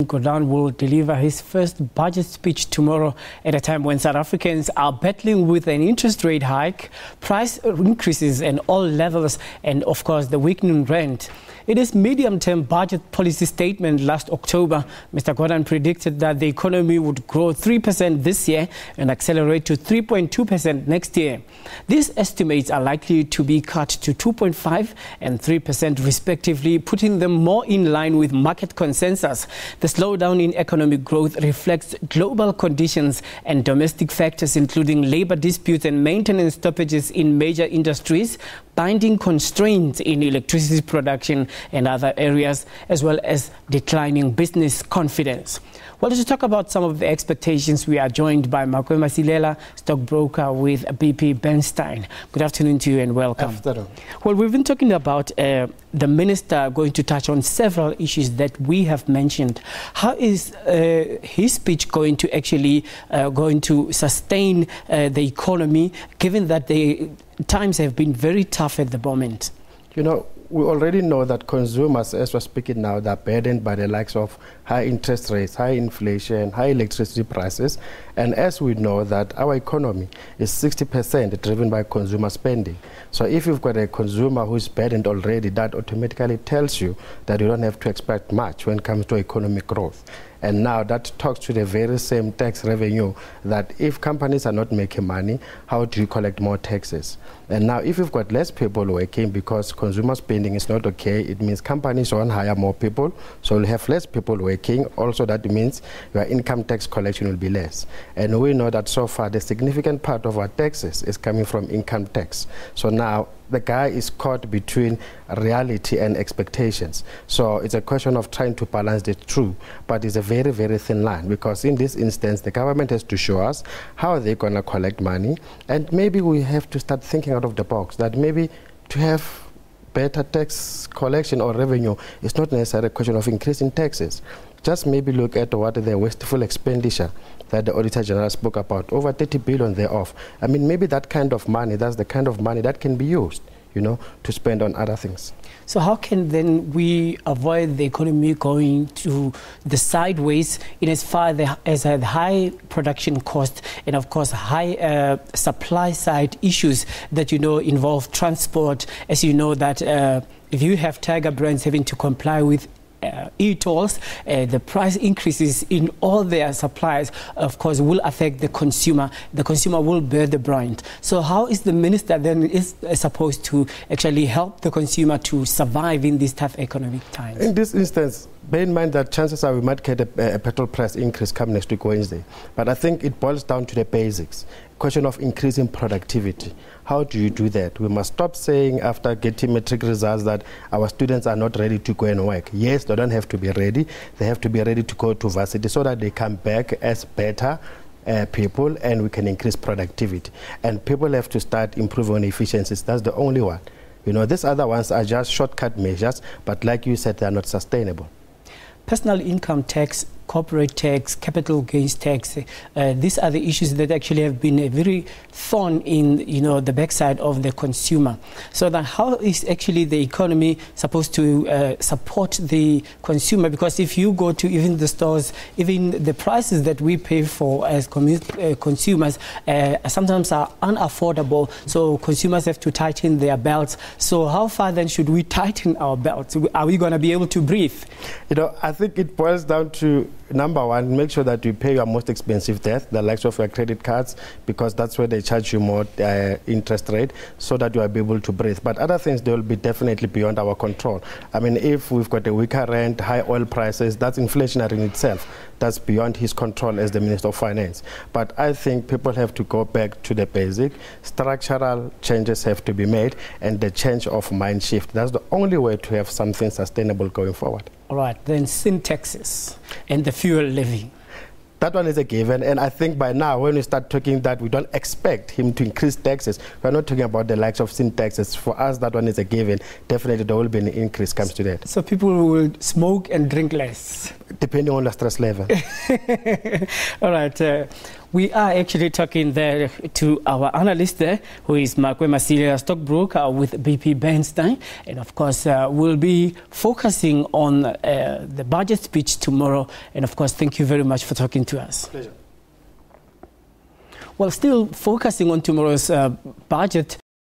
Gordhan will deliver his first budget speech tomorrow at a time when South Africans are battling with an interest rate hike, price increases at all levels, and of course the weakening rand. In his medium-term budget policy statement last October, Mr. Gordhan predicted that the economy would grow 3% this year and accelerate to 3.2% next year. These estimates are likely to be cut to 2.5% and 3% respectively, putting them more in line with market consensus. The slowdown in economic growth reflects global conditions and domestic factors, including labor disputes and maintenance stoppages in major industries, binding constraints in electricity production and other areas, as well as declining business confidence. Well, to talk about some of the expectations, we are joined by Makwe Masilela Stock Broker with BP Bernstein. Good afternoon to you and welcome. Afternoon. Well, we've been talking about the minister going to touch on several issues that we have mentioned. How is his speech going to actually going to sustain the economy, given that the times have been very tough at the moment? You know, we already know that consumers, as we're speaking now, they're burdened by the likes of high interest rates, high inflation, high electricity prices. And as we know that our economy is 60% driven by consumer spending. So if you've got a consumer who's burdened already, that automatically tells you that you don't have to expect much when it comes to economic growth. And now that talks to the very same tax revenue, that if companies are not making money, how do you collect more taxes? And now if you've got less people working because consumer spending is not okay, it means companies won't hire more people, so you'll have less people working. Also that means your income tax collection will be less. And we know that so far the significant part of our taxes is coming from income tax. So now the guy is caught between reality and expectations. So it's a question of trying to balance the two, but it's a very, very thin line, because in this instance, the government has to show us how they're going to collect money, and maybe we have to start thinking out of the box, that maybe to have better tax collection or revenue, it's not necessarily a question of increasing taxes. Just maybe look at what the wasteful expenditure that the Auditor General spoke about, over 30 billion thereof. I mean, maybe that kind of money, that's the kind of money that can be used, you know, to spend on other things. So how can then we avoid the economy going to the sideways in as far as a high production cost and of course high supply side issues that, you know, involve transport, as you know that if you have Tiger brands having to comply with e-tolls, the price increases in all their supplies, of course, will affect the consumer. The consumer will bear the brunt. So how is the minister then supposed to actually help the consumer to survive in these tough economic times? In this instance, bear in mind that chances are we might get a petrol price increase come next week Wednesday. But I think it boils down to the basics. Question of increasing productivity. How do you do that? We must stop saying after getting matric results that our students are not ready to go and work. Yes, they don't have to be ready. They have to be ready to go to varsity so that they come back as better people, and we can increase productivity. And people have to start improving on efficiencies. That's the only one. You know, these other ones are just shortcut measures, but like you said, they are not sustainable. Personal income tax, corporate tax, capital gains tax, these are the issues that actually have been a very thorn in, you know, the backside of the consumer. So that how is actually the economy supposed to support the consumer? Because if you go to even the stores, even the prices that we pay for as consumers sometimes are unaffordable. So consumers have to tighten their belts. So how far then should we tighten our belts? Are we going to be able to breathe? You know, I think it boils down to, number one, make sure that you pay your most expensive debt, the likes of your credit cards, because that's where they charge you more interest rate, so that you are able to breathe. But other things, they will be definitely beyond our control. I mean, if we've got a weaker rand, high oil prices, that's inflationary in itself. That's beyond his control as the Minister of Finance. But I think people have to go back to the basic. Structural changes have to be made, and the change of mind shift. That's the only way to have something sustainable going forward. All right, then sin taxes and the fuel levy. That one is a given. And I think by now, when we start talking that we don't expect him to increase taxes, we're not talking about the likes of sin taxes. For us, that one is a given. Definitely there will be an increase comes to that. So people will smoke and drink less? Depending on the stress level. All right. We are actually talking there to our analyst there, who is Makwe Masilela Stock Broker with BP Bernstein. And of course, we'll be focusing on the budget speech tomorrow. And of course, thank you very much for talking to us. Pleasure. Well, still focusing on tomorrow's budget